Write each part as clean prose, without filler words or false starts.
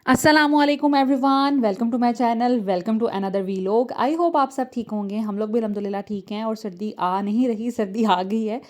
अस्सलामुअलैकुम everyone, welcome to my channel, welcome to another vlog. I hope आप सब ठीक होंगे। हम लोग भी अल्हम्दुलिल्लाह ठीक हैं और सर्दी आ नहीं रही, सर्दी आ गई है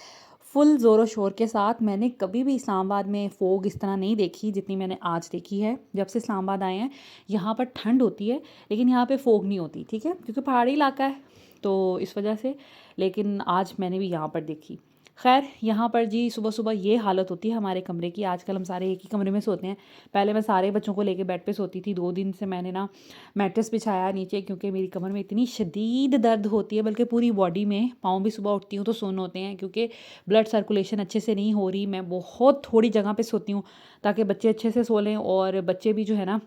फुल ज़ोर शोर के साथ। मैंने कभी भी इस्लामाबाद में फ़ोग इस तरह नहीं देखी जितनी मैंने आज देखी है। जब से इस्लामाबाद आए हैं यहाँ पर ठंड होती है लेकिन यहाँ पे फ़ोग नहीं होती, ठीक है, क्योंकि पहाड़ी इलाका है तो इस वजह से। लेकिन आज मैंने भी यहाँ पर देखी। खैर, यहाँ पर जी सुबह सुबह ये हालत होती है हमारे कमरे की। आजकल हम सारे एक ही कमरे में सोते हैं। पहले मैं सारे बच्चों को लेके बेड पे सोती थी। 2 दिन से मैंने ना मैट्रेस बिछाया नीचे, क्योंकि मेरी कमर में इतनी शदीद दर्द होती है, बल्कि पूरी बॉडी में। पाँव भी सुबह उठती हूँ तो सुन्न होते हैं, क्योंकि ब्लड सर्कुलेशन अच्छे से नहीं हो रही। मैं बहुत थोड़ी जगह पे सोती हूँ ताकि बच्चे अच्छे से सो लें, और बच्चे भी जो है ना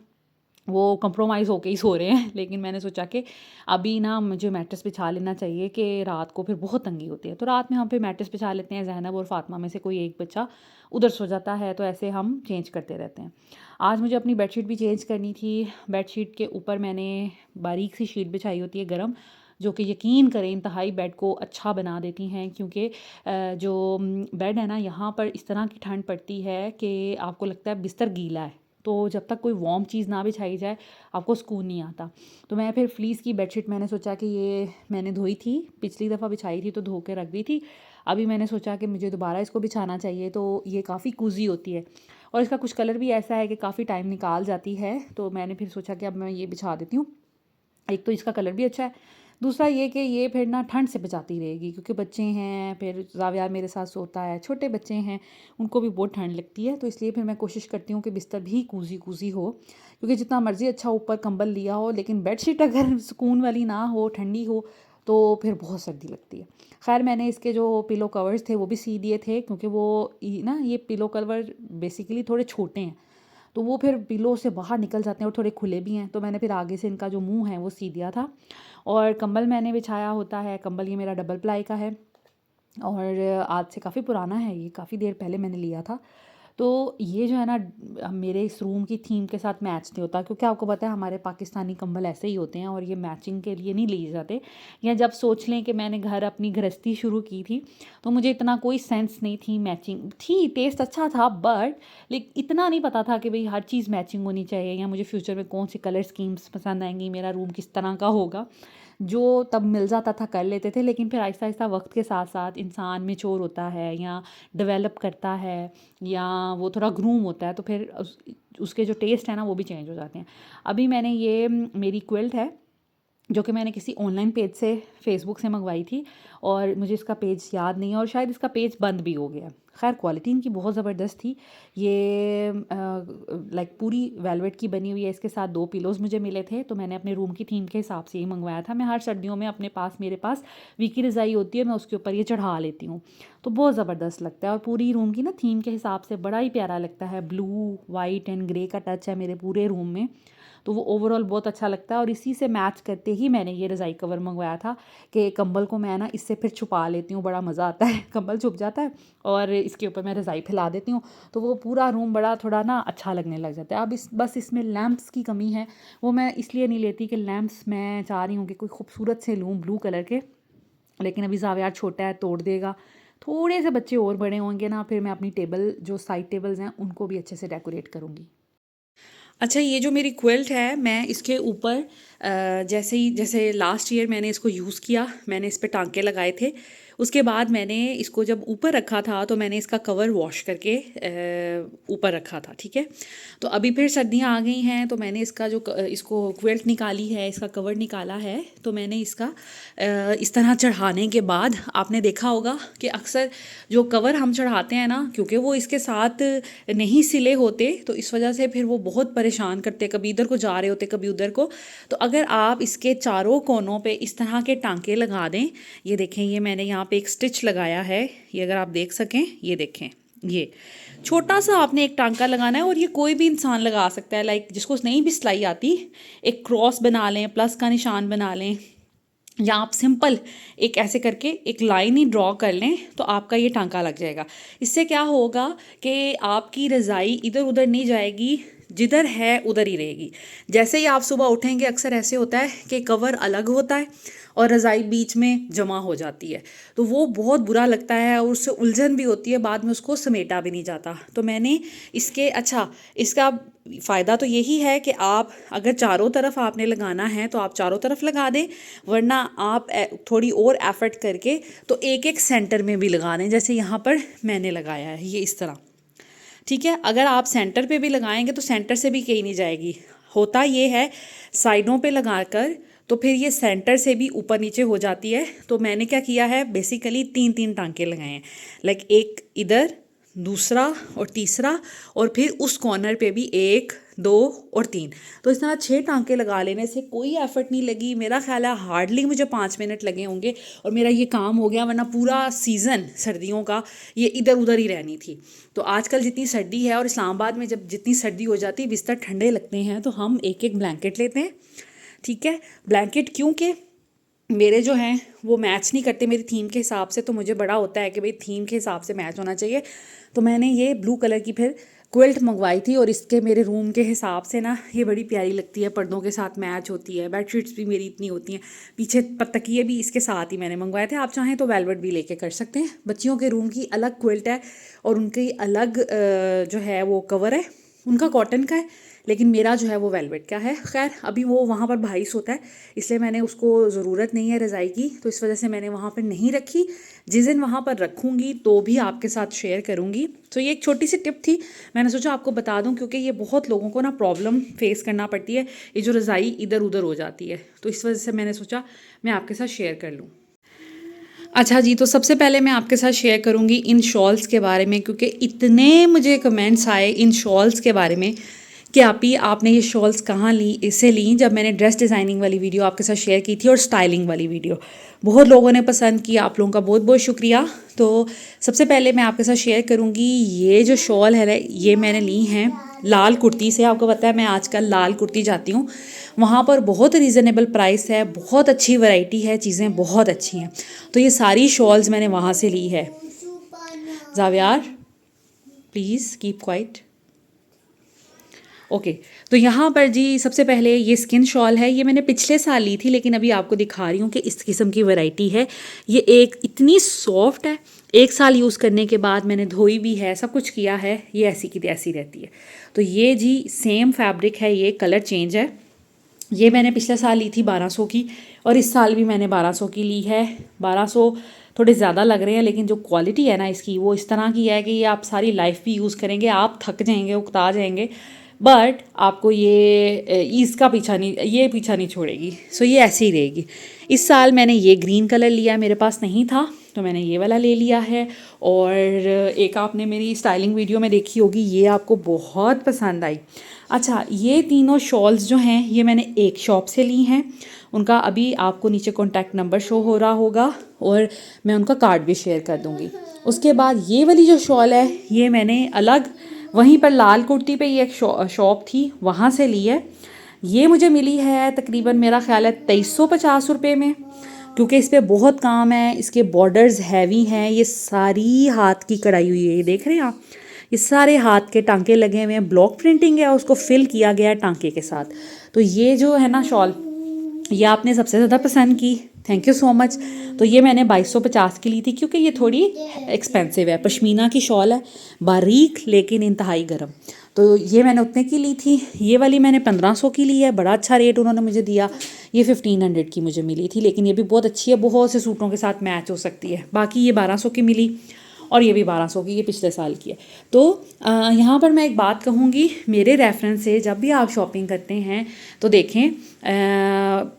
वो कंप्रोमाइज़ होके ही सो रहे हैं। लेकिन मैंने सोचा कि अभी ना मुझे मैट्रेस बिछा लेना चाहिए, कि रात को फिर बहुत तंगी होती है। तो रात में हम फिर मैट्रेस बिछा लेते हैं। ज़ैनब और फ़ातिमा में से कोई एक बच्चा उधर सो जाता है, तो ऐसे हम चेंज करते रहते हैं। आज मुझे अपनी बेडशीट भी चेंज करनी थी। बेडशीट के ऊपर मैंने बारीक सी शीट बिछाई होती है गर्म, जो कि यकीन करें इंतहाई बेड को अच्छा बना देती हैं। क्योंकि जो बेड है ना, यहाँ पर इस तरह की ठंड पड़ती है कि आपको लगता है बिस्तर गीला है। तो जब तक कोई वार्म चीज़ ना बिछाई जाए आपको सुकून नहीं आता। तो मैं फिर फ्लीस की बेडशीट, मैंने सोचा कि ये मैंने धोई थी, पिछली दफ़ा बिछाई थी तो धो के रख दी थी। अभी मैंने सोचा कि मुझे दोबारा इसको बिछाना चाहिए। तो ये काफ़ी कूजी होती है और इसका कुछ कलर भी ऐसा है कि काफ़ी टाइम निकाल जाती है। तो मैंने फिर सोचा कि अब मैं ये बिछा देती हूँ। एक तो इसका कलर भी अच्छा है, दूसरा ये कि ये फिर ना ठंड से बचाती रहेगी, क्योंकि बच्चे हैं, फिर जाविया मेरे साथ सोता है, छोटे बच्चे हैं, उनको भी बहुत ठंड लगती है। तो इसलिए फिर मैं कोशिश करती हूँ कि बिस्तर भी कूजी कूजी हो, क्योंकि जितना मर्ज़ी अच्छा ऊपर कंबल लिया हो लेकिन बेडशीट अगर सुकून वाली ना हो, ठंडी हो, तो फिर बहुत सर्दी लगती है। खैर, मैंने इसके जो पिलो कवर्स थे वो भी सी दिए थे, क्योंकि वो ना ये पिलो कवर बेसिकली थोड़े छोटे हैं, तो वो फिर पिलो से बाहर निकल जाते हैं और थोड़े खुले भी हैं। तो मैंने फिर आगे से इनका जो मुंह है वो सी दिया था। और कंबल मैंने बिछाया होता है। कंबल ये मेरा डबल प्लाई का है और आज से काफ़ी पुराना है, ये काफ़ी देर पहले मैंने लिया था। तो ये जो है ना मेरे इस रूम की थीम के साथ मैच नहीं होता, क्योंकि आपको पता है हमारे पाकिस्तानी कंबल ऐसे ही होते हैं और ये मैचिंग के लिए नहीं लिए जाते। या जब सोच लें कि मैंने घर अपनी गृहस्थी शुरू की थी तो मुझे इतना कोई सेंस नहीं थी। मैचिंग थी, टेस्ट अच्छा था, बट लेकिन इतना नहीं पता था कि भाई हर चीज़ मैचिंग होनी चाहिए, या मुझे फ्यूचर में कौन सी कलर स्कीम्स पसंद आएंगी, मेरा रूम किस तरह का होगा। जो तब मिल जाता था कर लेते थे, लेकिन फिर आहिस्ता आहिस्ता वक्त के साथ साथ इंसान मैच्योर होता है या डेवलप करता है या वो थोड़ा ग्रूम होता है, तो फिर उसके जो टेस्ट है ना वो भी चेंज हो जाते हैं। अभी मैंने ये मेरी क्विल्ट है जो कि मैंने किसी ऑनलाइन पेज से, फेसबुक से मंगवाई थी, और मुझे इसका पेज याद नहीं है और शायद इसका पेज बंद भी हो गया। खैर, क्वालिटी इनकी बहुत ज़बरदस्त थी। ये लाइक पूरी वेलवेट की बनी हुई है। इसके साथ 2 पिलोज़ मुझे मिले थे, तो मैंने अपने रूम की थीम के हिसाब से ही मंगवाया था। मैं हर सर्दियों में अपने पास, मेरे पास वीकी रज़ाई होती है, मैं उसके ऊपर ये चढ़ा लेती हूँ। तो बहुत ज़बरदस्त लगता है और पूरी रूम की ना थीम के हिसाब से बड़ा ही प्यारा लगता है। ब्लू, वाइट एंड ग्रे का टच है मेरे पूरे रूम में, तो वो ओवरऑल बहुत अच्छा लगता है। और इसी से मैच करते ही मैंने ये रज़ाई कवर मंगवाया था कि कंबल को मैं ना इससे फिर छुपा लेती हूँ, बड़ा मज़ा आता है। कंबल छुप जाता है और इसके ऊपर मैं रज़ाई फैला देती हूँ, तो वो पूरा रूम बड़ा थोड़ा ना अच्छा लगने लग जाता है। अब बस इसमें लैंप्स की कमी है, वो मैं इसलिए नहीं लेती कि लैंप्स मैं चाह रही हूँ कि कोई खूबसूरत से लूँ ब्लू कलर के, लेकिन अभी जावियार छोटा है, तोड़ देगा। थोड़े से बच्चे और बड़े होंगे ना, फिर मैं अपनी टेबल, जो साइड टेबल्स हैं, उनको भी अच्छे से डेकोरेट करूँगी। अच्छा, ये जो मेरी क्विल्ट है, मैं इसके ऊपर जैसे लास्ट ईयर मैंने इसको यूज़ किया, मैंने इस पे टांके लगाए थे। उसके बाद मैंने इसको जब ऊपर रखा था तो मैंने इसका कवर वॉश करके ऊपर रखा था, ठीक है। तो अभी फिर सर्दियाँ आ गई हैं, तो मैंने इसका जो इसको क्विल्ट निकाली है, इसका कवर निकाला है, तो मैंने इसका इस तरह चढ़ाने के बाद आपने देखा होगा कि अक्सर जो कवर हम चढ़ाते हैं ना, क्योंकि वो इसके साथ नहीं सिले होते, तो इस वजह से फिर वो बहुत परेशान करते, कभी इधर को जा रहे होते कभी उधर को। तो अगर आप इसके चारों कोनों पे इस तरह के टांके लगा दें, ये देखें, ये मैंने यहाँ पे एक स्टिच लगाया है, ये अगर आप देख सकें, ये देखें, ये छोटा सा आपने एक टांका लगाना है और ये कोई भी इंसान लगा सकता है। लाइक जिसको नहीं भी सिलाई आती, एक क्रॉस बना लें, प्लस का निशान बना लें, या आप सिंपल एक ऐसे करके एक लाइन ही ड्रॉ कर लें, तो आपका ये टांका लग जाएगा। इससे क्या होगा कि आपकी रज़ाई इधर उधर नहीं जाएगी, जिधर है उधर ही रहेगी। जैसे ही आप सुबह उठेंगे अक्सर ऐसे होता है कि कवर अलग होता है और रज़ाई बीच में जमा हो जाती है, तो वो बहुत बुरा लगता है और उससे उलझन भी होती है, बाद में उसको समेटा भी नहीं जाता। तो मैंने इसका फ़ायदा तो यही है कि आप अगर चारों तरफ आपने लगाना है तो आप चारों तरफ लगा दें, वरना आप थोड़ी और एफर्ट करके तो एक एक सेंटर में भी लगा दें, जैसे यहाँ पर मैंने लगाया है ये इस तरह। ठीक है, अगर आप सेंटर पे भी लगाएंगे तो सेंटर से भी कहीं नहीं जाएगी। होता ये है साइडों पे लगाकर तो फिर ये सेंटर से भी ऊपर नीचे हो जाती है। तो मैंने क्या किया है, बेसिकली 3-3 टांके लगाए हैं, लाइक एक इधर, दूसरा और तीसरा, और फिर उस कॉर्नर पे भी 1, 2 और 3। तो इस तरह 6 टांके लगा लेने से कोई एफर्ट नहीं लगी। मेरा ख्याल है हार्डली मुझे 5 मिनट लगे होंगे और मेरा ये काम हो गया, वरना पूरा सीज़न सर्दियों का ये इधर उधर ही रहनी थी। तो आजकल जितनी सर्दी है और इस्लामाबाद में जब जितनी सर्दी हो जाती है, बिस्तर ठंडे लगते हैं, तो हम एक एक ब्लैंकेट लेते हैं। ठीक है, ब्लैंकेट क्योंकि मेरे जो हैं वो मैच नहीं करते मेरी थीम के हिसाब से, तो मुझे बड़ा होता है कि भाई थीम के हिसाब से मैच होना चाहिए। तो मैंने ये ब्लू कलर की फिर क्विल्ट मंगवाई थी, और इसके मेरे रूम के हिसाब से ना ये बड़ी प्यारी लगती है, पर्दों के साथ मैच होती है, बेडशीट्स भी मेरी इतनी होती हैं, पीछे तकिए भी इसके साथ ही मैंने मंगवाए थे। आप चाहें तो वेलवेट भी लेके कर सकते हैं। बच्चियों के रूम की अलग क्विल्ट है और उनकी अलग जो है वो कवर है, उनका कॉटन का है, लेकिन मेरा जो है वो वेलवेट का है। खैर अभी वो वहाँ पर भाई सोता है, इसलिए मैंने उसको ज़रूरत नहीं है रज़ाई की, तो इस वजह से मैंने वहाँ पर नहीं रखी। जिस दिन वहाँ पर रखूँगी तो भी आपके साथ शेयर करूँगी। तो ये एक छोटी सी टिप थी, मैंने सोचा आपको बता दूँ, क्योंकि ये बहुत लोगों को ना प्रॉब्लम फेस करना पड़ती है, ये जो रज़ाई इधर उधर हो जाती है, तो इस वजह से मैंने सोचा मैं आपके साथ शेयर कर लूँ। अच्छा जी, तो सबसे पहले मैं आपके साथ शेयर करूँगी इन शॉल्स के बारे में, क्योंकि इतने मुझे कमेंट्स आए इन शॉल्स के बारे में कि आपने ये शॉल्स कहाँ ली, इससे ली जब मैंने ड्रेस डिज़ाइनिंग वाली वीडियो आपके साथ शेयर की थी और स्टाइलिंग वाली वीडियो। बहुत लोगों ने पसंद की, आप लोगों का बहुत बहुत शुक्रिया। तो सबसे पहले मैं आपके साथ शेयर करूँगी ये जो शॉल है, ये मैंने ली हैं लाल कुर्ती से। आपको पता है मैं आजकल लाल कुर्ती जाती हूँ, वहाँ पर बहुत रीज़नेबल प्राइस है, बहुत अच्छी वैरायटी है, चीज़ें बहुत अच्छी हैं। तो ये सारी शॉल्स मैंने वहाँ से ली है। Zaviyar please keep quiet. Okay, तो यहाँ पर जी सबसे पहले ये स्किन शॉल है, ये मैंने पिछले साल ली थी, लेकिन अभी आपको दिखा रही हूँ कि इस किस्म की वैरायटी है। ये एक इतनी सॉफ्ट है, 1 साल यूज़ करने के बाद मैंने धोई भी है, सब कुछ किया है, ये ऐसी की ऐसी रहती है। तो ये जी सेम फैब्रिक है, ये कलर चेंज है। ये मैंने पिछले साल ली थी 1200 की, और इस साल भी मैंने 1200 की ली है। 1200 थोड़े ज़्यादा लग रहे हैं, लेकिन जो क्वालिटी है ना इसकी वो इस तरह की है कि ये आप सारी लाइफ भी यूज़ करेंगे, आप थक जाएंगे, उकता जाएंगे, बट आपको ये इसका पीछा नहीं, ये पीछा नहीं छोड़ेगी। सो ये ऐसे ही रहेगी। इस साल मैंने ये ग्रीन कलर लिया, मेरे पास नहीं था तो मैंने ये वाला ले लिया है। और एक आपने मेरी स्टाइलिंग वीडियो में देखी होगी, ये आपको बहुत पसंद आई। अच्छा, ये तीनों शॉल्स जो हैं ये मैंने एक शॉप से ली हैं, उनका अभी आपको नीचे कॉन्टैक्ट नंबर शो हो रहा होगा और मैं उनका कार्ड भी शेयर कर दूँगी। उसके बाद ये वाली जो शॉल है ये मैंने अलग वहीं पर लाल कुर्ती पे ये एक शॉप थी, वहाँ से ली है। ये मुझे मिली है तकरीबन मेरा ख्याल है 2350 रुपये में, क्योंकि इस पर बहुत काम है, इसके बॉर्डर्स हैवी हैं, ये सारी हाथ की कढ़ाई हुई है, ये देख रहे हैं आप, ये सारे हाथ के टांके लगे हुए हैं, ब्लॉक प्रिंटिंग है, उसको फिल किया गया है टांके के साथ। तो ये जो है ना शॉल, ये आपने सबसे ज़्यादा पसंद की, थैंक यू सो मच। तो ये मैंने 2250 की ली थी, क्योंकि ये थोड़ी एक्सपेंसिव है, पश्मीना की शॉल है, बारीक लेकिन इंतहाई गर्म, तो ये मैंने उतने की ली थी। ये वाली मैंने 1500 की ली है, बड़ा अच्छा रेट उन्होंने मुझे दिया। ये 1500 की मुझे मिली थी, लेकिन ये भी बहुत अच्छी है, बहुत से सूटों के साथ मैच हो सकती है। बाकी ये 1200 की मिली, और ये भी 1200 की, ये पिछले साल की है। तो यहाँ पर मैं एक बात कहूँगी, मेरे रेफरेंस से जब भी आप शॉपिंग करते हैं तो देखें,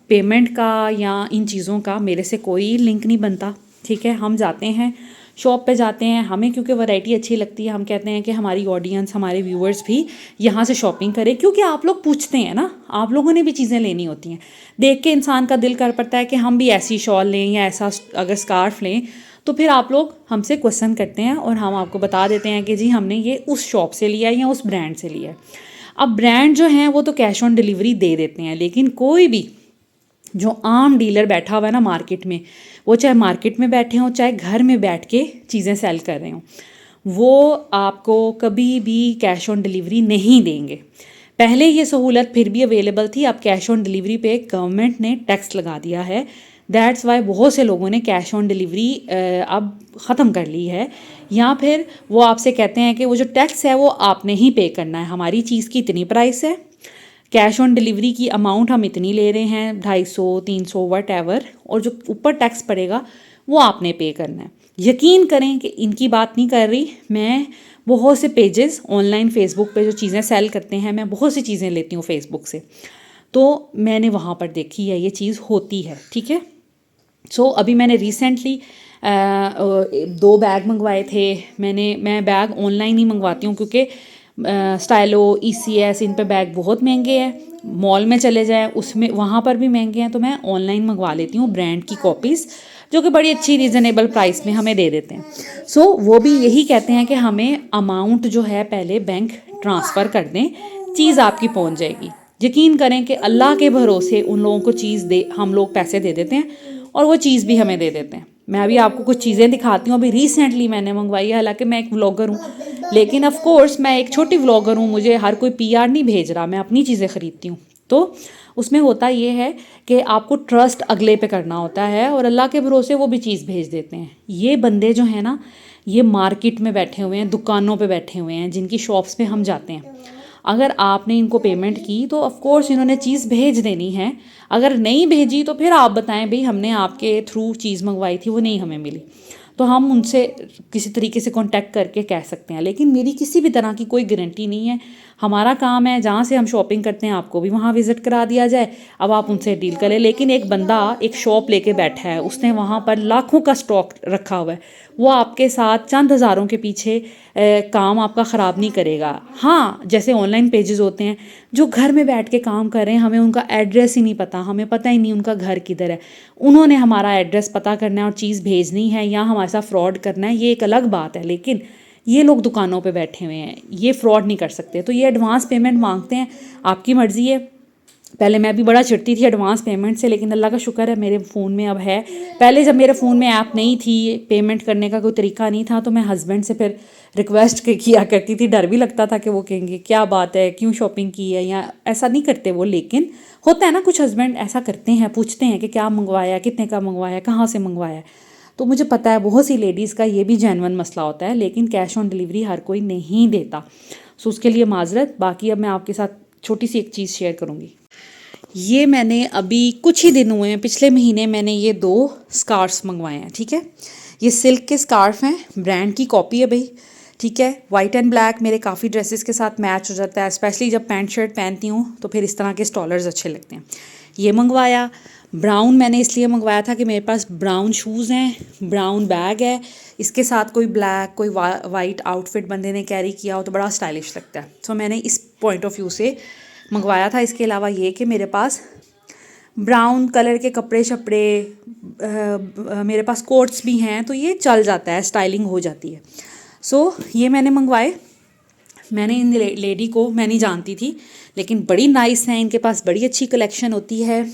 पेमेंट का या इन चीज़ों का मेरे से कोई लिंक नहीं बनता। ठीक है, हम जाते हैं शॉप पे जाते हैं, हमें क्योंकि वैरायटी अच्छी लगती है, हम कहते हैं कि हमारी ऑडियंस, हमारे व्यूअर्स भी यहाँ से शॉपिंग करें, क्योंकि आप लोग पूछते हैं ना, आप लोगों ने भी चीज़ें लेनी होती हैं, देख के इंसान का दिल कर पड़ता है कि हम भी ऐसी शॉल लें या ऐसा अगर स्कार्फ लें, तो फिर आप लोग हमसे क्वेश्चन करते हैं और हम आपको बता देते हैं कि जी हमने ये उस शॉप से लिया है या उस ब्रांड से लिया है। अब ब्रांड जो हैं वो तो कैश ऑन डिलीवरी दे देते हैं, लेकिन कोई भी जो आम डीलर बैठा हुआ है ना मार्केट में, वो चाहे मार्केट में बैठे हों चाहे घर में बैठ के चीज़ें सेल कर रहे हों, वो आपको कभी भी कैश ऑन डिलीवरी नहीं देंगे। पहले ये सहूलत फिर भी अवेलेबल थी, अब कैश ऑन डिलीवरी पे गवर्नमेंट ने टैक्स लगा दिया है। दैट्स वाई बहुत से लोगों ने कैश ऑन डिलीवरी अब ख़त्म कर ली है, या फिर वो आपसे कहते हैं कि वो जो टैक्स है वो आपने ही पे करना है, हमारी चीज़ की इतनी प्राइस है, कैश ऑन डिलीवरी की अमाउंट हम इतनी ले रहे हैं, 250 300 वट एवर, और जो ऊपर टैक्स पड़ेगा वो आपने पे करना है। यकीन करें कि इनकी बात नहीं कर रही मैं, बहुत से पेजेस ऑनलाइन फेसबुक पे जो चीज़ें सेल करते हैं, मैं बहुत सी चीज़ें लेती हूँ फेसबुक से, तो मैंने वहाँ पर देखी है ये चीज़ होती है, ठीक है। सो अभी मैंने रिसेंटली 2 बैग मंगवाए थे। मैं बैग ऑनलाइन ही मंगवाती हूँ क्योंकि स्टाइलो ECS इन पे बैग बहुत महंगे हैं, मॉल में चले जाएं उसमें वहाँ पर भी महंगे हैं, तो मैं ऑनलाइन मंगवा लेती हूँ ब्रांड की कॉपीज़, जो कि बड़ी अच्छी रीज़नेबल प्राइस में हमें दे देते हैं। सो वो भी यही कहते हैं कि हमें अमाउंट जो है पहले बैंक ट्रांसफ़र कर दें, चीज़ आपकी पहुँच जाएगी। यकीन करें कि अल्लाह के भरोसे उन लोगों को चीज़ दे, हम लोग पैसे दे देते हैं और वो चीज़ भी हमें दे देते हैं। मैं अभी आपको कुछ चीज़ें दिखाती हूँ, अभी रिसेंटली मैंने मंगवाई है, हालांकि मैं एक व्लॉगर हूँ, लेकिन ऑफ कोर्स मैं एक छोटी व्लॉगर हूँ, मुझे हर कोई PR नहीं भेज रहा, मैं अपनी चीज़ें ख़रीदती हूँ। तो उसमें होता ये है कि आपको ट्रस्ट अगले पे करना होता है और अल्लाह के भरोसे वो भी चीज़ भेज देते हैं। ये बंदे जो हैं ना, ये मार्केट में बैठे हुए हैं, दुकानों पे बैठे हुए हैं, जिनकी शॉप्स पे हम जाते हैं, अगर आपने इनको पेमेंट की तो ऑफ कोर्स इन्होंने चीज़ भेज देनी है। अगर नहीं भेजी तो फिर आप बताएं भाई हमने आपके थ्रू चीज़ मंगवाई थी, वो नहीं हमें मिली, तो हम उनसे किसी तरीके से कांटेक्ट करके कह सकते हैं। लेकिन मेरी किसी भी तरह की कोई गारंटी नहीं है। हमारा काम है जहाँ से हम शॉपिंग करते हैं आपको भी वहाँ विज़िट करा दिया जाए, अब आप उनसे डील करें। लेकिन एक बंदा एक शॉप लेके बैठा है, उसने वहाँ पर लाखों का स्टॉक रखा हुआ है, वो आपके साथ चंद हज़ारों के पीछे काम आपका ख़राब नहीं करेगा। हाँ, जैसे ऑनलाइन पेजेस होते हैं जो घर में बैठ के काम कर रहे हैं, हमें उनका एड्रेस ही नहीं पता, हमें पता ही नहीं उनका घर किधर है, उन्होंने हमारा एड्रेस पता करना है और चीज़ भेजनी है या हमारे साथ फ्रॉड करना है, ये एक अलग बात है। लेकिन ये लोग दुकानों पे बैठे हुए हैं, ये फ्रॉड नहीं कर सकते, तो ये एडवांस पेमेंट मांगते हैं, आपकी मर्ज़ी है। पहले मैं भी बड़ा चिढ़ती थी एडवांस पेमेंट से, लेकिन अल्लाह का शुक्र है मेरे फ़ोन में अब है। पहले जब मेरे फ़ोन में ऐप नहीं थी, पेमेंट करने का कोई तरीका नहीं था, तो मैं हस्बैंड से फिर रिक्वेस्ट किया करती थी, डर भी लगता था कि वो कहेंगे क्या बात है, क्यों शॉपिंग की है, या ऐसा नहीं करते वो। लेकिन होता है ना, कुछ हस्बैंड ऐसा करते हैं, पूछते हैं कि क्या मंगवाया, कितने का मंगवाया, कहाँ से मंगवाया। तो मुझे पता है बहुत सी लेडीज़ का ये भी जेन्युइन मसला होता है, लेकिन कैश ऑन डिलीवरी हर कोई नहीं देता, सो उसके लिए माजरत। बाकी अब मैं आपके साथ छोटी सी एक चीज़ शेयर करूँगी। ये मैंने अभी कुछ ही दिन हुए हैं, पिछले महीने मैंने ये 2 स्कार्फ्स मंगवाए हैं, ठीक है। ये सिल्क के स्कार्फ हैं, ब्रांड की कॉपी है भाई, ठीक है। वाइट एंड ब्लैक मेरे काफ़ी ड्रेसेस के साथ मैच हो जाता है, स्पेशली जब पैंट शर्ट पहनती हूँ तो फिर इस तरह के स्टॉलर्स अच्छे लगते हैं। ये मंगवाया। ब्राउन मैंने इसलिए मंगवाया था कि मेरे पास ब्राउन शूज़ हैं, ब्राउन बैग है, इसके साथ कोई ब्लैक कोई वाइट आउटफिट बंदे ने कैरी किया हो तो बड़ा स्टाइलिश लगता है। सो मैंने इस पॉइंट ऑफ व्यू से मंगवाया था। इसके अलावा ये कि मेरे पास ब्राउन कलर के कपड़े शपड़े, मेरे पास कोट्स भी हैं, तो ये चल जाता है, स्टाइलिंग हो जाती है। सो ये मैंने मंगवाए। मैंने इन लेडी को मैं नहीं जानती थी, लेकिन बड़ी नाइस हैं, इनके पास बड़ी अच्छी कलेक्शन होती है।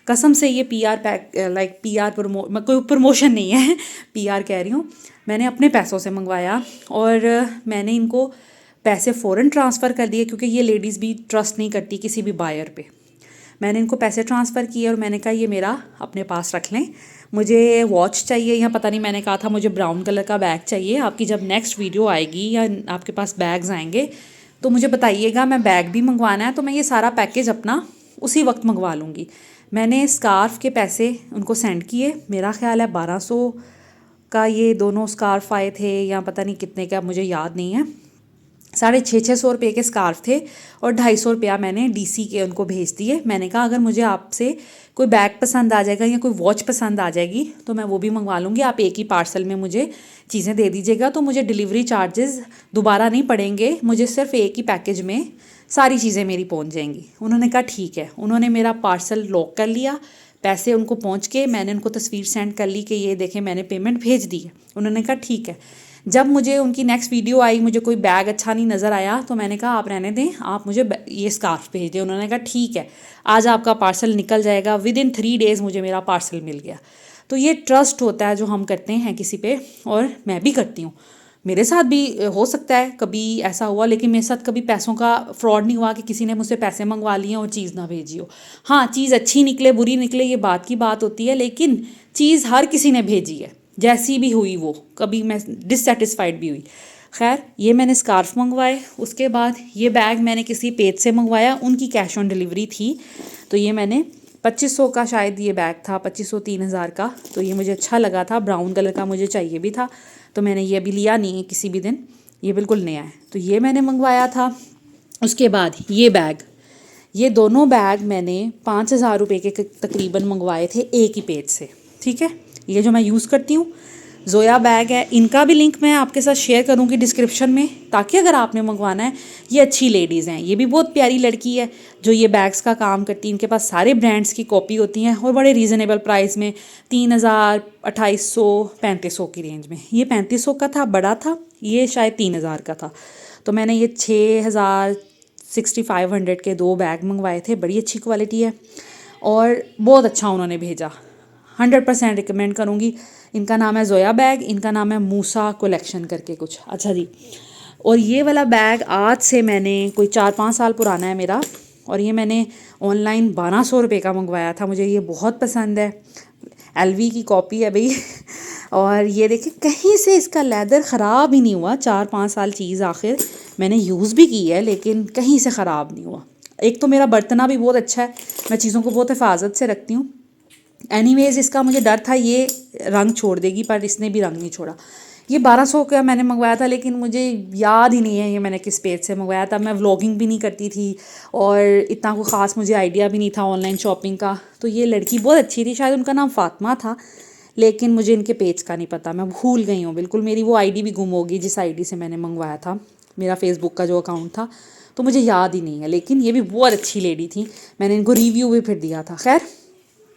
कसम से ये PR पैक, लाइक PR कोई प्रमोशन नहीं है, PR कह रही हूँ, मैंने अपने पैसों से मंगवाया और मैंने इनको पैसे फ़ौरन ट्रांसफ़र कर दिए, क्योंकि ये लेडीज़ भी ट्रस्ट नहीं करती किसी भी बायर पे। मैंने इनको पैसे ट्रांसफ़र किए और मैंने कहा ये मेरा अपने पास रख लें, मुझे वॉच चाहिए, या पता नहीं मैंने कहा था मुझे ब्राउन कलर का बैग चाहिए। आपकी जब नेक्स्ट वीडियो आएगी या आपके पास बैग्स आएंगे तो मुझे बताइएगा, मैं बैग भी मंगवाना है, तो मैं ये सारा पैकेज अपना उसी वक्त मंगवा लूँगी। मैंने स्कार्फ़ के पैसे उनको सेंड किए, मेरा ख्याल है 1200 का ये दोनों स्कार्फ़ आए थे, या पता नहीं कितने का, मुझे याद नहीं है। 650 रुपये के स्कार्फ थे और 250 रुपया मैंने DC के उनको भेज दिए। मैंने कहा अगर मुझे आपसे कोई बैग पसंद आ जाएगा या कोई वॉच पसंद आ जाएगी तो मैं वो भी मंगवा लूँगी, आप एक ही पार्सल में मुझे चीज़ें दे दीजिएगा, तो मुझे डिलीवरी चार्जेस दोबारा नहीं पड़ेंगे, मुझे सिर्फ एक ही पैकेज में सारी चीज़ें मेरी पहुँच जाएंगी। उन्होंने कहा ठीक है। उन्होंने मेरा पार्सल लॉक कर लिया, पैसे उनको पहुँच के मैंने उनको तस्वीर सेंड कर ली कि ये देखें मैंने पेमेंट भेज दी है। उन्होंने कहा ठीक है। जब मुझे उनकी नेक्स्ट वीडियो आई, मुझे कोई बैग अच्छा नहीं नज़र आया, तो मैंने कहा आप रहने दें, आप मुझे ये स्कार्फ भेज दें। उन्होंने कहा ठीक है, आज आपका पार्सल निकल जाएगा। विदिन 3 डेज़ मुझे मेरा पार्सल मिल गया। तो ये ट्रस्ट होता है जो हम करते हैं किसी पे, और मैं भी करती हूँ। मेरे साथ भी हो सकता है कभी ऐसा हुआ, लेकिन मेरे साथ कभी पैसों का फ्रॉड नहीं हुआ कि किसी ने मुझसे पैसे मंगवा लिए और चीज़ ना भेजी हो। हाँ, चीज़ अच्छी निकले बुरी निकले ये बात की बात होती है, लेकिन चीज़ हर किसी ने भेजी है, जैसी भी हुई वो, कभी मैं डिससेटिस्फाइड भी हुई। खैर, ये मैंने स्कार्फ मंगवाए। उसके बाद ये बैग मैंने किसी पेज से मंगवाया, उनकी कैश ऑन डिलीवरी थी। तो ये मैंने 2500 का शायद ये बैग था, 2500 3000 का। तो ये मुझे अच्छा लगा था, ब्राउन कलर का मुझे चाहिए भी था, तो मैंने ये अभी लिया नहीं है किसी भी दिन, ये बिल्कुल नया है, तो ये मैंने मंगवाया था। उसके बाद ये बैग, ये दोनों बैग मैंने 5000 रुपये के तकरीबन मंगवाए थे एक ही पेज से। ठीक है, ये जो मैं यूज़ करती हूँ ज़ोया बैग है, इनका भी लिंक मैं आपके साथ शेयर करूँगी डिस्क्रिप्शन में, ताकि अगर आपने मंगवाना है। ये अच्छी लेडीज़ हैं, ये भी बहुत प्यारी लड़की है जो ये बैग्स का काम करती है। इनके पास सारे ब्रांड्स की कॉपी होती हैं और बड़े रीज़नेबल प्राइस में, 3000 2800 3500 की रेंज में। ये 3500 का था, बड़ा था, ये शायद 3000 का था। तो मैंने ये 6000 6500 के 2 बैग मंगवाए थे, बड़ी अच्छी क्वालिटी है और बहुत अच्छा उन्होंने भेजा। 100% रिकमेंड करूँगी। इनका नाम है ज़ोया बैग, इनका नाम है मूसा कलेक्शन करके कुछ। अच्छा जी, और ये वाला बैग आज से मैंने कोई 4-5 साल पुराना है मेरा, और ये मैंने ऑनलाइन 1200 रुपये का मंगवाया था। मुझे ये बहुत पसंद है, एलवी की कॉपी है भाई और ये देखिए कहीं से इसका लेदर ख़राब ही नहीं हुआ। 4-5 साल चीज़ आखिर मैंने यूज़ भी की है, लेकिन कहीं से ख़राब नहीं हुआ। एक तो मेरा बर्तना भी बहुत अच्छा है, मैं चीज़ों को बहुत हिफाजत से रखती हूँ। एनीवेज़, इसका मुझे डर था ये रंग छोड़ देगी, पर इसने भी रंग नहीं छोड़ा। ये 1200 का मैंने मंगवाया था, लेकिन मुझे याद ही नहीं है ये मैंने किस पेज से मंगवाया था। मैं व्लॉगिंग भी नहीं करती थी और इतना कोई ख़ास मुझे आइडिया भी नहीं था ऑनलाइन शॉपिंग का। तो ये लड़की बहुत अच्छी थी, शायद उनका नाम फ़ातिमा था, लेकिन मुझे इनके पेज का नहीं पता, मैं भूल गई हूँ बिल्कुल। मेरी वो आईडी भी गुम होगी जिस आईडी से मैंने मंगवाया था, मेरा फ़ेसबुक का जो अकाउंट था, तो मुझे याद ही नहीं है। लेकिन ये भी बहुत अच्छी लेडी थी, मैंने इनको रिव्यू भी फिर दिया था। खैर,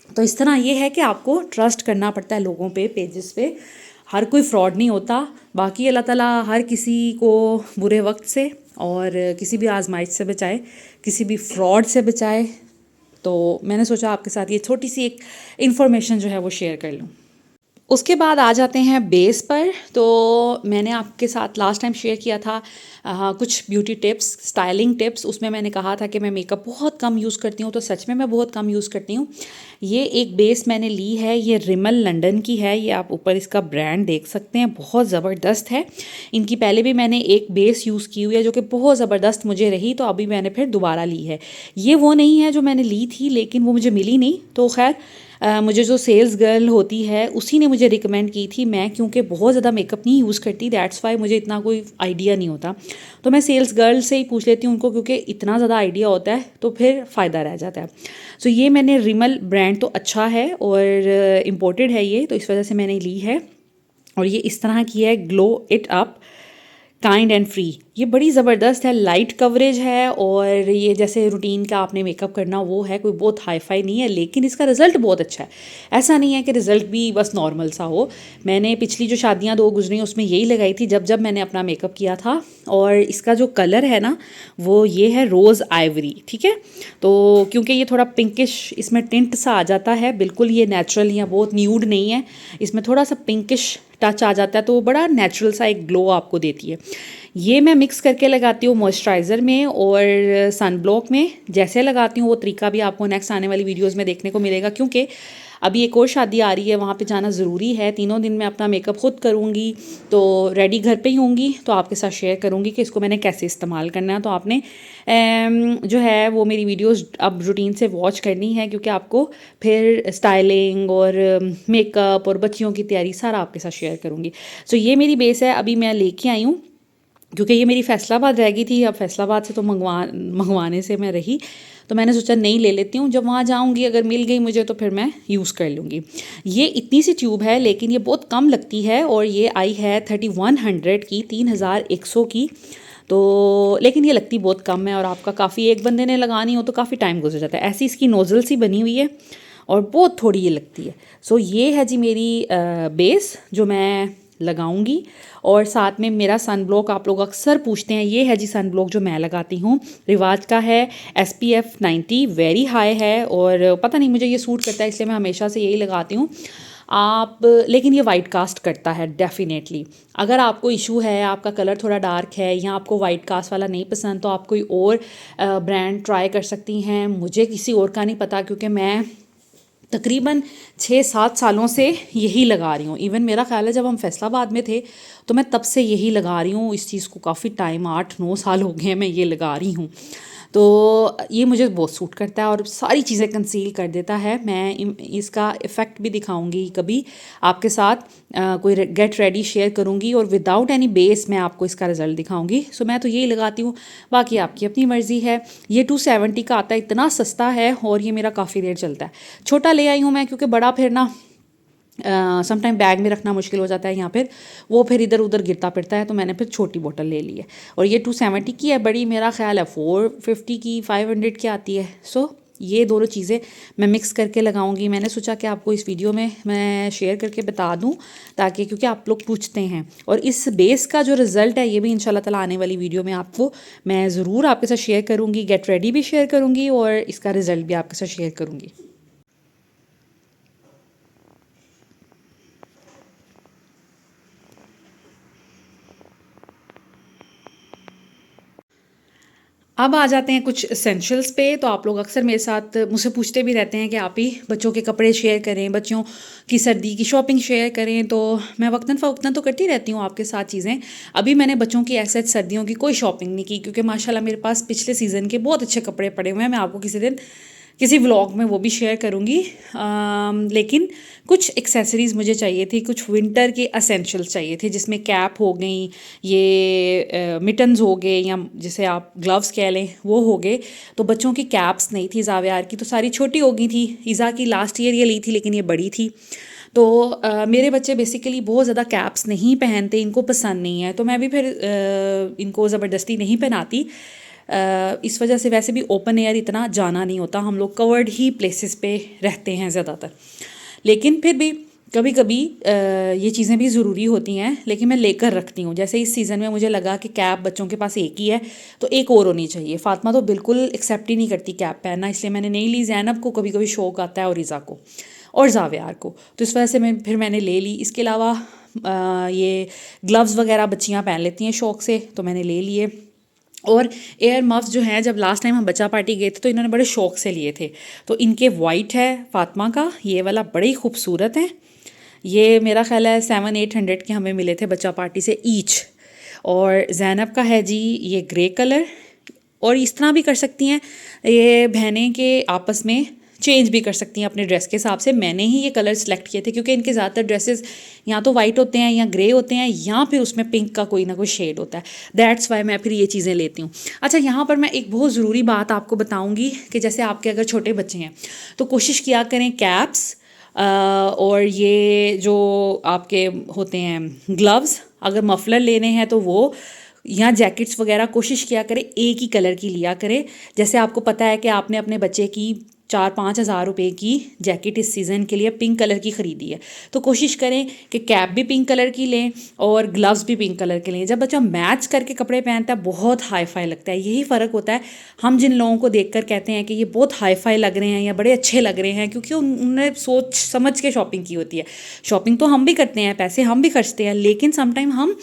तो इस तरह ये है कि आपको ट्रस्ट करना पड़ता है लोगों पे, पेजेस पे। हर कोई फ्रॉड नहीं होता। बाकी अल्लाह ताला हर किसी को बुरे वक्त से और किसी भी आजमाइश से बचाए, किसी भी फ्रॉड से बचाए। तो मैंने सोचा आपके साथ ये छोटी सी एक इन्फॉर्मेशन जो है वो शेयर कर लूँ। उसके बाद आ जाते हैं बेस पर। तो मैंने आपके साथ लास्ट टाइम शेयर किया था कुछ ब्यूटी टिप्स, स्टाइलिंग टिप्स। उसमें मैंने कहा था कि मैं मेकअप बहुत कम यूज़ करती हूँ, तो सच में मैं बहुत कम यूज़ करती हूँ। ये एक बेस मैंने ली है, ये रिमल लंदन की है। ये आप ऊपर इसका ब्रांड देख सकते हैं, बहुत ज़बरदस्त है। इनकी पहले भी मैंने एक बेस यूज़ की हुई है जो कि बहुत ज़बरदस्त मुझे रही, तो अभी मैंने फिर दोबारा ली है। ये वो नहीं है जो मैंने ली थी, लेकिन वो मुझे मिली नहीं, तो खैर मुझे जो सेल्स गर्ल होती है उसी ने मुझे रिकमेंड की थी। मैं क्योंकि बहुत ज़्यादा मेकअप नहीं यूज़ करती, दैट्स वाई मुझे इतना कोई आइडिया नहीं होता, तो मैं सेल्स गर्ल से ही पूछ लेती हूँ उनको, क्योंकि इतना ज़्यादा आइडिया होता है तो फिर फ़ायदा रह जाता है। सो ये मैंने रिमल ब्रांड तो अच्छा है और इम्पोर्टेड है ये, तो इस वजह से मैंने ली है। और ये इस तरह की है, glow it up kind and free. ये बड़ी ज़बरदस्त है, लाइट कवरेज है और ये जैसे रूटीन का आपने मेकअप करना वो है, कोई बहुत हाई फाई नहीं है, लेकिन इसका रिज़ल्ट बहुत अच्छा है। ऐसा नहीं है कि रिज़ल्ट भी बस नॉर्मल सा हो। मैंने पिछली जो शादियाँ 2 गुजरी उसमें यही लगाई थी जब जब मैंने अपना मेकअप किया था। और इसका जो कलर है ना वो ये है रोज़ आइवरी, ठीक है। तो क्योंकि ये थोड़ा पिंकिश इसमें टिंट सा आ जाता है, बिल्कुल ये नेचुरल या बहुत न्यूड नहीं है, इसमें थोड़ा सा पिंकिश टच आ जाता है, तो बड़ा नेचुरल सा एक ग्लो आपको देती है। ये मैं मिक्स करके लगाती हूँ मॉइस्चराइज़र में और सन ब्लॉक में। जैसे लगाती हूँ वो तरीका भी आपको नेक्स्ट आने वाली वीडियोस में देखने को मिलेगा, क्योंकि अभी एक और शादी आ रही है, वहाँ पे जाना ज़रूरी है। 3 दिन मैं अपना मेकअप खुद करूँगी, तो रेडी घर पे ही होंगी, तो आपके साथ शेयर करूँगी कि इसको मैंने कैसे इस्तेमाल करना है। तो आपने जो है वो मेरी वीडियोस अब रूटीन से वॉच करनी है, क्योंकि आपको फिर स्टाइलिंग और मेकअप और बच्चियों की तैयारी सारा आपके साथ शेयर करूँगी। सो ये मेरी बेस है, अभी मैं लेके आई हूँ, क्योंकि ये मेरी फैसलाबाद रह गई थी। अब फैसलाबाद से तो मंगवाने से मैं रही, तो मैंने सोचा नहीं ले लेती हूँ, जब वहाँ जाऊँगी अगर मिल गई मुझे तो फिर मैं यूज़ कर लूँगी। ये इतनी सी ट्यूब है, लेकिन ये बहुत कम लगती है और ये आई है 3100 की, 3100 की। तो लेकिन ये लगती बहुत कम है और आपका काफ़ी, एक बंदे ने लगानी हो तो काफ़ी टाइम गुजर जाता है। ऐसी इसकी नोज़ल सी बनी हुई है और बहुत थोड़ी ये लगती है। सो ये है जी मेरी बेस जो मैं लगाऊंगी। और साथ में मेरा सन ब्लॉक, आप लोग अक्सर पूछते हैं, ये है जी सन ब्लॉक जो मैं लगाती हूँ, रिवाज का है, SPF 90 वेरी हाई है और पता नहीं मुझे ये सूट करता है, इसलिए मैं हमेशा से यही लगाती हूँ। आप, लेकिन ये वाइट कास्ट करता है डेफिनेटली। अगर आपको इशू है, आपका कलर थोड़ा डार्क है या आपको वाइट कास्ट वाला नहीं पसंद, तो आप कोई और ब्रांड ट्राई कर सकती हैं। मुझे किसी और का नहीं पता, क्योंकि मैं तकरीबन 6-7 सालों से यही लगा रही हूँ। इवन मेरा ख्याल है जब हम फैसलाबाद में थे तो मैं तब से यही लगा रही हूँ इस चीज़ को। काफ़ी टाइम, 8-9 साल हो गए हैं मैं ये लगा रही हूँ। तो ये मुझे बहुत सूट करता है और सारी चीज़ें कंसील कर देता है। मैं इसका इफ़ेक्ट भी दिखाऊंगी कभी आपके साथ, कोई गेट रेडी शेयर करूंगी और विदाउट एनी बेस मैं आपको इसका रिज़ल्ट दिखाऊंगी। सो मैं तो यही लगाती हूँ, बाकी आपकी अपनी मर्ज़ी है। ये 270 का आता है, इतना सस्ता है और ये मेरा काफ़ी देर चलता है। छोटा ले आई हूँ मैं क्योंकि बड़ा फिर ना समटाइम बैग में रखना मुश्किल हो जाता है, यहाँ पर वो फिर इधर उधर गिरता फिरता है, तो मैंने फिर छोटी बोतल ले ली है। और ये 270 की है, बड़ी मेरा ख्याल है 450 की 500 की आती है। सो ये दोनों चीज़ें मैं मिक्स करके लगाऊंगी। मैंने सोचा कि आपको इस वीडियो में मैं शेयर करके बता दूं, ताकि, क्योंकि आप लोग पूछते हैं, और इस बेस का जो रिज़ल्ट है ये भी इंशाल्लाह ताला आने वाली वीडियो में आपको मैं ज़रूर आपके साथ शेयर करूँगी। गेट रेडी भी शेयर करूँगी और इसका रिज़ल्ट भी आपके साथ शेयर करूँगी। अब आ जाते हैं कुछ एसेंशियल्स पे। तो आप लोग अक्सर मेरे साथ मुझसे पूछते भी रहते हैं कि आप ही बच्चों के कपड़े शेयर करें, बच्चों की सर्दी की शॉपिंग शेयर करें। तो मैं वक्तन फ़वक्तन तो करती रहती हूँ आपके साथ चीज़ें। अभी मैंने बच्चों की ऐसे सर्दियों की कोई शॉपिंग नहीं की, क्योंकि माशाल्लाह मेरे पास पिछले सीज़न के बहुत अच्छे कपड़े पड़े हुए हैं। मैं आपको किसी दिन किसी व्लॉग में वो भी शेयर करूँगी। लेकिन कुछ एक्सेसरीज़ मुझे चाहिए थी, कुछ विंटर के एसेंशियल्स चाहिए थे, जिसमें कैप हो गई, ये मिटन्स हो गए, या जिसे आप ग्लव्स कह लें वो हो गए। तो बच्चों की कैप्स नहीं थी ज़ावियार की, तो सारी छोटी हो गई थी। ईज़ा की लास्ट ईयर ये ली थी, लेकिन ये बड़ी थी। तो मेरे बच्चे बेसिकली बहुत ज़्यादा कैप्स नहीं पहनते, इनको पसंद नहीं है, तो मैं भी फिर इनको ज़बरदस्ती नहीं पहनाती। इस वजह से वैसे भी ओपन एयर इतना जाना नहीं होता, हम लोग कवर्ड ही प्लेसेस पे रहते हैं ज़्यादातर। लेकिन फिर भी कभी कभी ये चीज़ें भी ज़रूरी होती हैं, लेकिन मैं लेकर रखती हूँ। जैसे इस सीज़न में मुझे लगा कि कैप बच्चों के पास एक ही है, तो एक और होनी चाहिए। फातिमा तो बिल्कुल एक्सेप्ट ही नहीं करती कैप पहनना, इसलिए मैंने नहीं ली। ज़ैनब को कभी कभी शौक आता है, और रिज़ा को और ज़ावियार को, तो इस वजह से मैंने ले ली। इसके अलावा ये ग्लव्स वगैरह बच्चियाँ पहन लेती हैं शौक से, तो मैंने ले लिए। और एयर मफ्स जो हैं, जब लास्ट टाइम हम बच्चा पार्टी गए थे तो इन्होंने बड़े शौक से लिए थे। तो इनके वाइट है फातिमा का, ये वाला बड़े ही खूबसूरत है। ये मेरा ख्याल है 700-800 के हमें मिले थे बच्चा पार्टी से ईच। और ज़ैनब का है जी ये ग्रे कलर। और इस तरह भी कर सकती हैं, ये बहनें के आपस में चेंज भी कर सकती हैं अपने ड्रेस के हिसाब से। मैंने ही ये कलर सेलेक्ट किए थे क्योंकि इनके ज़्यादातर ड्रेसेस या तो वाइट होते हैं या ग्रे होते हैं, या फिर उसमें पिंक का कोई ना कोई शेड होता है। दैट्स वाई मैं फिर ये चीज़ें लेती हूँ। अच्छा, यहाँ पर मैं एक बहुत ज़रूरी बात आपको बताऊँगी कि जैसे आपके अगर छोटे बच्चे हैं तो कोशिश किया करें कैप्स और ये जो आपके होते हैं ग्लव्स, अगर मफलर लेने हैं तो वो, या जैकेट्स वगैरह, कोशिश किया करें एक ही कलर की लिया करें। जैसे आपको पता है कि आपने अपने बच्चे की 4-5 हज़ार रुपये की जैकेट इस सीज़न के लिए पिंक कलर की ख़रीदी है, तो कोशिश करें कि कैप भी पिंक कलर की लें और ग्लव्स भी पिंक कलर के लें। जब बच्चा मैच करके कपड़े पहनता है बहुत हाई फाई लगता है। यही फ़र्क होता है, हम जिन लोगों को देखकर कहते हैं कि ये बहुत हाई फाई लग रहे हैं या बड़े अच्छे लग रहे हैं, क्योंकि उन्होंने सोच समझ के शॉपिंग की होती है। शॉपिंग तो हम भी करते हैं, पैसे हम भी खर्चते हैं, लेकिन समटाइम हम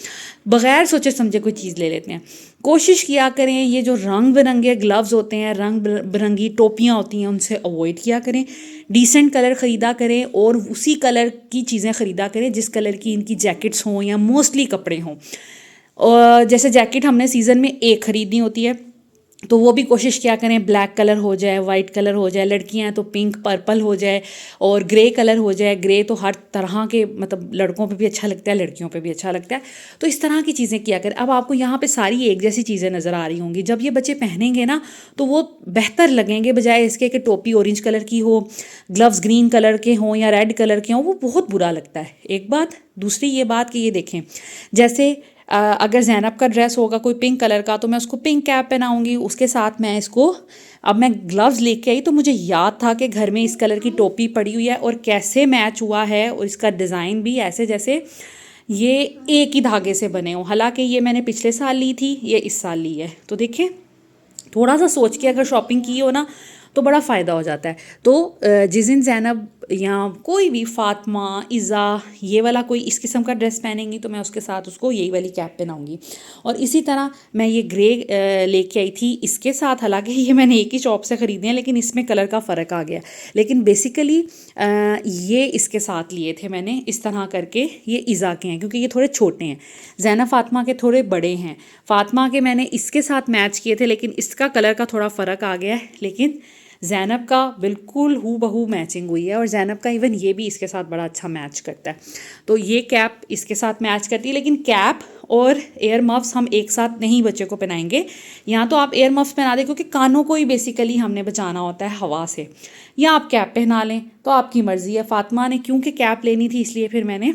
बग़ैर सोचे समझे कोई चीज़ ले लेते हैं। कोशिश किया करें ये जो रंग बिरंगे ग्लव्स होते हैं, रंग बिरंगी टोपियाँ होती हैं, उनसे अवॉइड किया करें। डिसेंट कलर ख़रीदा करें और उसी कलर की चीज़ें ख़रीदा करें जिस कलर की इनकी जैकेट्स हों या मोस्टली कपड़े हों। और जैसे जैकेट हमने सीज़न में एक ख़रीदनी होती है, तो वो भी कोशिश किया करें ब्लैक कलर हो जाए, वाइट कलर हो जाए, लड़कियां हैं तो पिंक पर्पल हो जाए, और ग्रे कलर हो जाए। ग्रे तो हर तरह के, मतलब लड़कों पे भी अच्छा लगता है, लड़कियों पे भी अच्छा लगता है। तो इस तरह की चीज़ें किया करें। अब आपको यहाँ पे सारी एक जैसी चीज़ें नज़र आ रही होंगी, जब ये बच्चे पहनेंगे ना तो वो बेहतर लगेंगे, बजाय इसके कि टोपी ऑरेंज कलर की हो, ग्लव्स ग्रीन कलर के हों या रेड कलर के हों, वो बहुत बुरा लगता है। एक बात। दूसरी ये बात कि ये देखें, जैसे अगर ज़ैनब का ड्रेस होगा कोई पिंक कलर का, तो मैं उसको पिंक कैप पहनाऊंगी, उसके साथ मैं इसको, अब मैं ग्लव्स लेके आई तो मुझे याद था कि घर में इस कलर की टोपी पड़ी हुई है और कैसे मैच हुआ है, और इसका डिज़ाइन भी ऐसे जैसे ये एक ही धागे से बने हो। हालांकि ये मैंने पिछले साल ली थी, ये इस साल ली है। तो देखें, थोड़ा सा सोच के अगर शॉपिंग की हो ना तो बड़ा फ़ायदा हो जाता है। तो जिस दिन ज़ैनब या कोई भी फ़ातिमा, इज़ा, ये वाला कोई इस किस्म का ड्रेस पहनेंगी तो मैं उसके साथ उसको यही वाली कैप पहनाऊँगी। और इसी तरह मैं ये ग्रे लेके आई थी इसके साथ, हालांकि ये मैंने एक ही शॉप से ख़रीदे हैं लेकिन इसमें कलर का फ़र्क आ गया। लेकिन बेसिकली ये इसके साथ लिए थे मैंने इस तरह करके। ये इज़ा के हैं क्योंकि ये थोड़े छोटे हैं, ज़ैनब फ़ातिमा के थोड़े बड़े हैं। फ़ातिमा के मैंने इसके साथ मैच किए थे लेकिन इसका कलर का थोड़ा फ़र्क आ गया है, लेकिन ज़ैनब का बिल्कुल हू बहू मैचिंग हुई है। और ज़ैनब का इवन ये भी इसके साथ बड़ा अच्छा मैच करता है। तो ये कैप इसके साथ मैच करती है, लेकिन कैप और एयर मफ्स हम एक साथ नहीं बच्चे को पहनाएंगे। या तो आप एयर मफ्स पहना दें क्योंकि कानों को ही बेसिकली हमने बचाना होता है हवा से, या आप कैप पहना लें तो आपकी मर्ज़ी है। फ़ातिमा ने क्योंकि कैप लेनी थी इसलिए फिर मैंने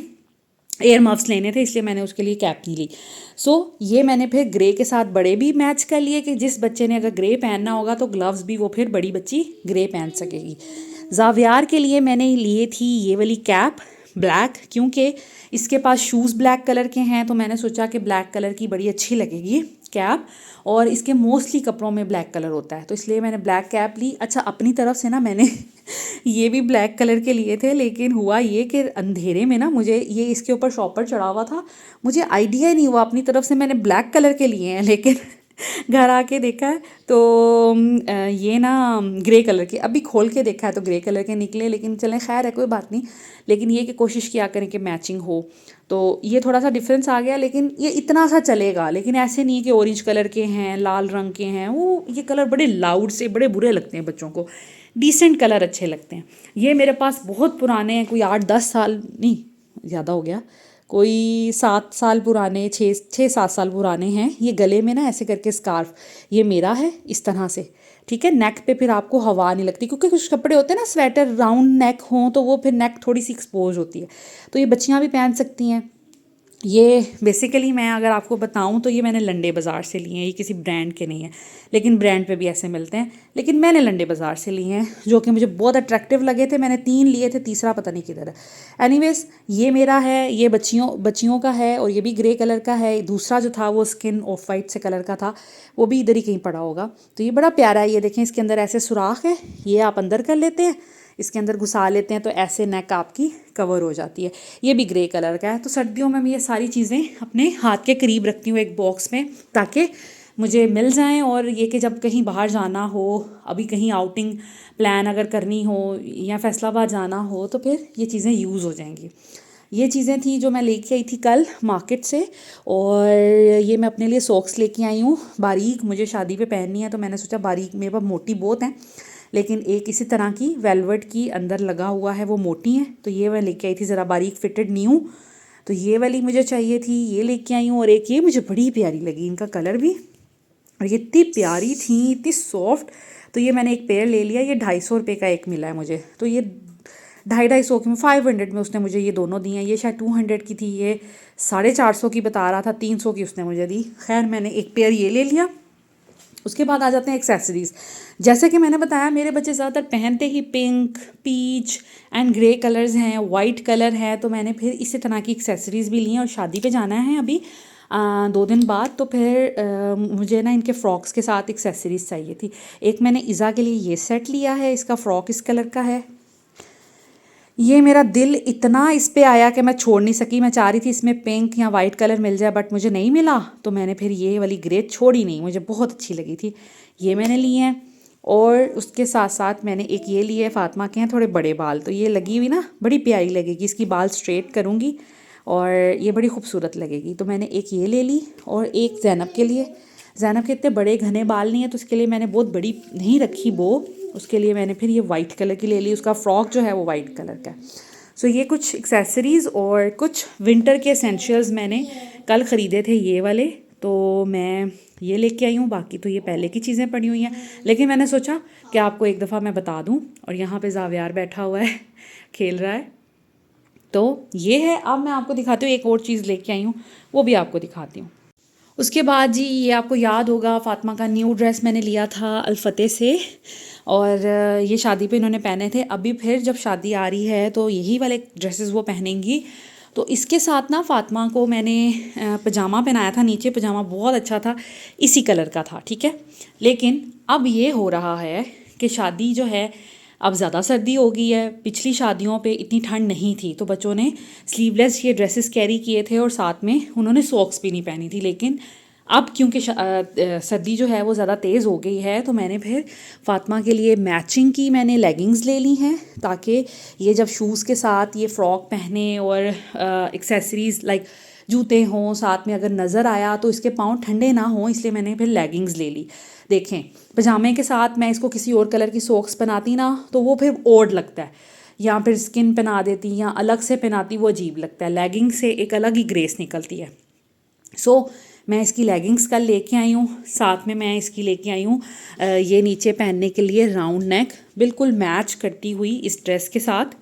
एयर मफ्स लेने थे, इसलिए मैंने उसके लिए कैप नहीं ली। ये मैंने फिर ग्रे के साथ बड़े भी मैच कर लिए कि जिस बच्चे ने अगर ग्रे पहनना होगा तो ग्लव्स भी वो फिर बड़ी बच्ची ग्रे पहन सकेगी। जावियार के लिए मैंने लिए थी ये वाली कैप ब्लैक, क्योंकि इसके पास शूज़ ब्लैक कलर के हैं तो मैंने सोचा कि ब्लैक कलर की बड़ी अच्छी लगेगी कैप, और इसके मोस्टली कपड़ों में ब्लैक कलर होता है तो इसलिए मैंने ब्लैक कैप ली। अच्छा, अपनी तरफ से ना मैंने ये भी ब्लैक कलर के लिए थे, लेकिन हुआ ये कि अंधेरे में ना मुझे ये इसके ऊपर शॉपर चढ़ा हुआ था, मुझे आइडिया ही नहीं हुआ। अपनी तरफ से मैंने ब्लैक कलर के लिए हैं लेकिन घर आके देखा है तो ये ना ग्रे कलर के, अभी खोल के देखा है तो ग्रे कलर के निकले, लेकिन चलें खैर है, कोई बात नहीं। लेकिन ये कि कोशिश किया करें कि मैचिंग हो। तो ये थोड़ा सा डिफरेंस आ गया, लेकिन ये इतना सा चलेगा। लेकिन ऐसे नहीं कि ऑरेंज कलर के हैं, लाल रंग के हैं, वो ये कलर बड़े लाउड से बड़े बुरे लगते हैं बच्चों को। डिसेंट कलर अच्छे लगते हैं। ये मेरे पास बहुत पुराने हैं, कोई 8-10 साल नहीं, ज़्यादा हो गया, कोई 7 साल पुराने, 6-7 साल पुराने हैं। ये गले में ना ऐसे करके स्कार्फ ये मेरा है इस तरह से, ठीक है। नेक पे फिर आपको हवा नहीं लगती, क्योंकि कुछ कपड़े होते हैं ना स्वेटर राउंड नेक हों तो वो फिर नेक थोड़ी सी एक्सपोज होती है। तो ये बच्चियाँ भी पहन सकती हैं। ये बेसिकली मैं अगर आपको बताऊं तो ये मैंने लंडे बाज़ार से लिए हैं, ये किसी ब्रांड के नहीं है, लेकिन ब्रांड पे भी ऐसे मिलते हैं। लेकिन मैंने लंडे बाज़ार से लिए हैं जो कि मुझे बहुत अट्रैक्टिव लगे थे। मैंने 3 लिए थे, तीसरा पता नहीं किधर है। एनीवेज, ये मेरा है, ये बच्चियों का है और ये भी ग्रे कलर का है। दूसरा जो था वो स्किन ऑफ वाइट से कलर का था, वो भी इधर ही कहीं पड़ा होगा। तो ये बड़ा प्यारा है। ये देखें, इसके अंदर ऐसे सुराख है, ये आप अंदर कर लेते हैं, इसके अंदर घुसा लेते हैं तो ऐसे नेक आपकी कवर हो जाती है। ये भी ग्रे कलर का है। तो सर्दियों में मैं ये सारी चीज़ें अपने हाथ के करीब रखती हूँ एक बॉक्स में, ताकि मुझे मिल जाएं। और ये कि जब कहीं बाहर जाना हो, अभी कहीं आउटिंग प्लान अगर करनी हो या फैसलाबाद जाना हो तो फिर ये चीज़ें यूज़ हो जाएंगी। ये चीज़ें थी जो मैं लेके आई थी कल मार्केट से। और ये मैं अपने लिए सॉक्स लेके आई हूँ बारीक, मुझे शादी पे पहननी है तो मैंने सोचा बारीक, मेरे पास मोटी बहुत हैं लेकिन एक इसी तरह की वेलवेट की अंदर लगा हुआ है, वो मोटी है। तो ये मैं लेके आई थी ज़रा बारीक फिटेड न्यू, तो ये वाली मुझे चाहिए थी, ये लेके आई हूँ। और एक ये मुझे बड़ी प्यारी लगी, इनका कलर भी, और ये इतनी प्यारी थी, इतनी सॉफ्ट। तो ये मैंने एक पेयर ले लिया। ये 250 रुपये का एक मिला है मुझे, तो ये 250-250 की, 500 में उसने मुझे ये दोनों दिए हैं। ये शायद 200 की थी, ये 450 की बता रहा था, 300 की उसने मुझे दी। खैर मैंने एक पेयर ये ले लिया। उसके बाद आ जाते हैं एक्सेसरीज़। जैसे कि मैंने बताया, मेरे बच्चे ज़्यादातर पहनते ही pink, peach and grey colours हैं, वाइट कलर है, तो मैंने फिर इसी तरह की एक्सेसरीज़ भी ली हैं। और शादी पे जाना है अभी 2 दिन बाद, तो फिर मुझे ना इनके फ़्रॉक्स के साथ एक्सेसरीज़ चाहिए थी। एक मैंने इज़ा के लिए ये सेट लिया है, इसका फ़्रॉक इस कलर का है। ये मेरा दिल इतना इस पे आया कि मैं छोड़ नहीं सकी। मैं चाह रही थी इसमें पिंक या वाइट कलर मिल जाए, बट मुझे नहीं मिला, तो मैंने फिर ये वाली ग्रे छोड़ी नहीं, मुझे बहुत अच्छी लगी थी, ये मैंने ली हैं। और उसके साथ साथ मैंने एक ये लिए है, फ़ातिमा के हैं थोड़े बड़े बाल, तो ये लगी हुई ना बड़ी प्यारी लगेगी, इसकी बाल स्ट्रेट करूँगी और ये बड़ी खूबसूरत लगेगी। तो मैंने एक ये ले ली। और एक ज़ैनब के लिए, ज़ैनब के इतने बड़े घने बाल नहीं है तो उसके लिए मैंने बहुत बड़ी नहीं रखी बो, उसके लिए मैंने फिर ये वाइट कलर की ले ली। उसका फ़्रॉक जो है वो वाइट कलर का है। ये कुछ एक्सेसरीज़ और कुछ विंटर के एसेंशियल्स मैंने कल ख़रीदे थे ये वाले, तो मैं ये लेके आई हूँ। बाकी तो ये पहले की चीज़ें पड़ी हुई हैं, लेकिन मैंने सोचा कि आपको एक दफ़ा मैं बता दूँ। और यहाँ पे जावियार बैठा हुआ है, खेल रहा है। तो ये है। अब मैं आपको दिखाती हूँ, एक और चीज़ लेके आई हूँ, वो भी आपको दिखाती हूँ। उसके बाद जी, ये आपको याद होगा, फ़ातिमा का न्यू ड्रेस मैंने लिया था अल-फतेह से, और ये शादी पे इन्होंने पहने थे। अभी फिर जब शादी आ रही है तो यही वाले ड्रेसेस वो पहनेंगी। तो इसके साथ ना फ़ातिमा को मैंने पजामा पहनाया था, नीचे पजामा बहुत अच्छा था, इसी कलर का था, ठीक है। लेकिन अब ये हो रहा है कि शादी जो है अब ज़्यादा सर्दी हो गई है, पिछली शादियों पे इतनी ठंड नहीं थी तो बच्चों ने स्लीवलेस ये ड्रेसेस कैरी किए थे और साथ में उन्होंने सॉक्स भी नहीं पहनी थी। लेकिन अब क्योंकि सर्दी जो है वो ज़्यादा तेज़ हो गई है तो मैंने फिर फ़ातिमा के लिए मैचिंग की मैंने लेगिंग्स ले ली हैं, ताकि ये जब शूज़ के साथ ये फ़्रॉक पहने और एक्सेसरीज़ लाइक जूते हों साथ में, अगर नज़र आया तो इसके पाँव ठंडे ना हों, इसलिए मैंने फिर लेगिंग्स ले ली। देखें, पजामे के साथ मैं इसको किसी और कलर की सॉक्स बनाती ना तो वो फिर ओड लगता है, या फिर स्किन पहना देती या अलग से पहनाती, वो अजीब लगता है। लेगिंग से एक अलग ही ग्रेस निकलती है। मैं इसकी लेगिंग्स कल लेके आई हूँ, साथ में मैं इसकी लेके आई हूँ ये नीचे पहनने के लिए राउंड नेक, बिल्कुल मैच करती हुई इस ड्रेस के साथ।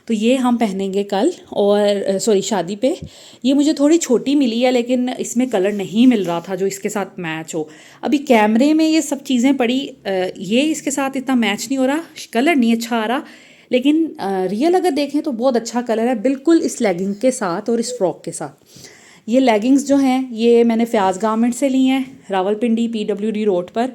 तो ये हम पहनेंगे कल, और सॉरी शादी पे। ये मुझे थोड़ी छोटी मिली है लेकिन इसमें कलर नहीं मिल रहा था जो इसके साथ मैच हो। अभी कैमरे में ये सब चीज़ें पड़ी, ये इसके साथ इतना मैच नहीं हो रहा, कलर नहीं अच्छा आ रहा, लेकिन रियल अगर देखें तो बहुत अच्छा कलर है बिल्कुल इस लेगिंग के साथ और इस फ्रॉक के साथ। ये लेगिंग्स जो हैं ये मैंने फ़याज़ गारमेंट से ली हैं, रावलपिंडी PWD रोड पर।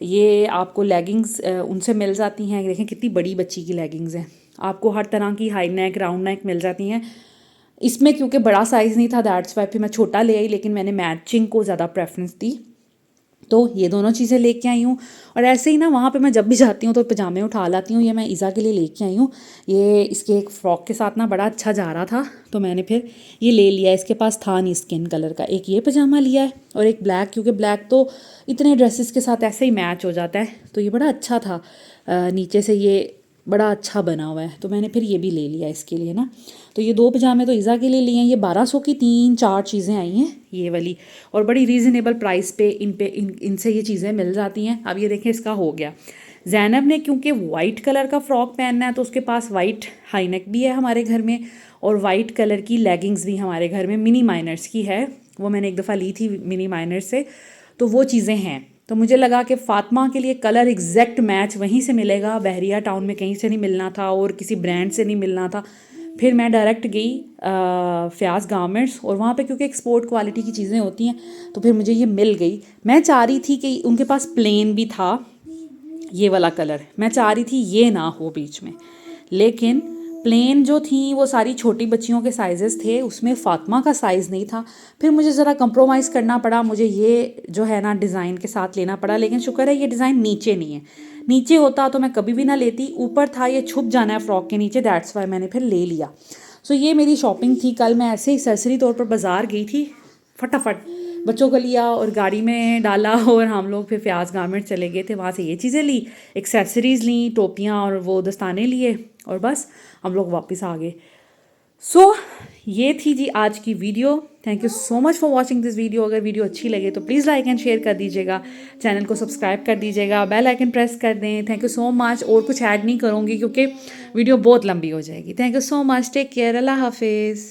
ये आपको लेगिंग्स उनसे मिल जाती हैं। देखें कितनी बड़ी बच्ची की लेगिंग्स हैं, आपको हर तरह की हाई नेक राउंड नेक मिल जाती हैं। इसमें क्योंकि बड़ा साइज़ नहीं था दैट्स वाई फिर मैं छोटा ले आई, लेकिन मैंने मैचिंग को ज़्यादा प्रेफरेंस दी, तो ये दोनों चीज़ें लेके आई हूँ। और ऐसे ही ना वहाँ पे मैं जब भी जाती हूँ तो पजामे उठा लाती हूँ। ये मैं ईज़ा के लिए लेके आई हूँ, ये इसके एक फ़्रॉक के साथ ना बड़ा अच्छा जा रहा था तो मैंने फिर ये ले लिया। इसके पास था नहीं स्किन कलर का, एक ये पजामा लिया है और एक ब्लैक, क्योंकि ब्लैक तो इतने ड्रेसेस के साथ ऐसे ही मैच हो जाता है, तो ये बड़ा अच्छा था। नीचे से ये बड़ा अच्छा बना हुआ है तो मैंने फिर ये भी ले लिया इसके लिए ना। तो ये 2 पजामे तो ईज़ा के लिए लिए हैं। ये 1200 की 3-4 चीज़ें आई हैं ये वाली, और बड़ी रीज़नेबल प्राइस पे इनसे ये चीज़ें मिल जाती हैं। अब ये देखें इसका हो गया। ज़ैनब ने क्योंकि वाइट कलर का फ़्रॉक पहनना है तो उसके पास वाइट हाई नेक भी है हमारे घर में, और वाइट कलर की लेगिंग्स भी हमारे घर में मिनी माइनर्स की है, वो मैंने एक दफ़ा ली थी मिनी माइनर से, तो वो चीज़ें हैं। तो मुझे लगा कि फ़ातिमा के लिए कलर एग्जैक्ट मैच वहीं से मिलेगा, बहरिया टाउन में कहीं से नहीं मिलना था और किसी ब्रांड से नहीं मिलना था। फिर मैं डायरेक्ट गई फ़याज़ गारमेंट्स, और वहाँ पे क्योंकि एक्सपोर्ट क्वालिटी की चीज़ें होती हैं तो फिर मुझे ये मिल गई। मैं चाह रही थी कि उनके पास प्लेन भी था ये वाला कलर, मैं चाह रही थी ये ना हो बीच में, लेकिन प्लेन जो थी वो सारी छोटी बच्चियों के साइजेस थे, उसमें फ़ातिमा का साइज़ नहीं था। फिर मुझे ज़रा कंप्रोमाइज़ करना पड़ा, मुझे ये जो है ना डिज़ाइन के साथ लेना पड़ा, लेकिन शुक्र है ये डिज़ाइन नीचे नहीं है। नीचे होता तो मैं कभी भी ना लेती, ऊपर था, ये छुप जाना है फ्रॉक के नीचे, दैट्स वाई मैंने फिर ले लिया। सो ये मेरी शॉपिंग थी। कल मैं ऐसे ही सरसरी तौर पर बाज़ार गई थी, फटाफट बच्चों को लिया और गाड़ी में डाला और हम लोग फिर फ़याज़ गारमेंट चले गए थे। वहाँ से ये चीज़ें ली, एक्सेसरीज़ ली, टोपियाँ और वो दस्ताने लिए, और बस हम लोग वापस आ गए। सो ये थी जी आज की video. Thank you so much for watching this video. अगर वीडियो अच्छी लगे तो प्लीज़ लाइक एंड शेयर कर दीजिएगा, चैनल को सब्सक्राइब कर दीजिएगा, बेल आइकन प्रेस कर दें। Thank you so much. और कुछ ऐड नहीं करूँगी क्योंकि वीडियो बहुत लंबी हो जाएगी। Thank you so much. Take care. Allah हाफिज़।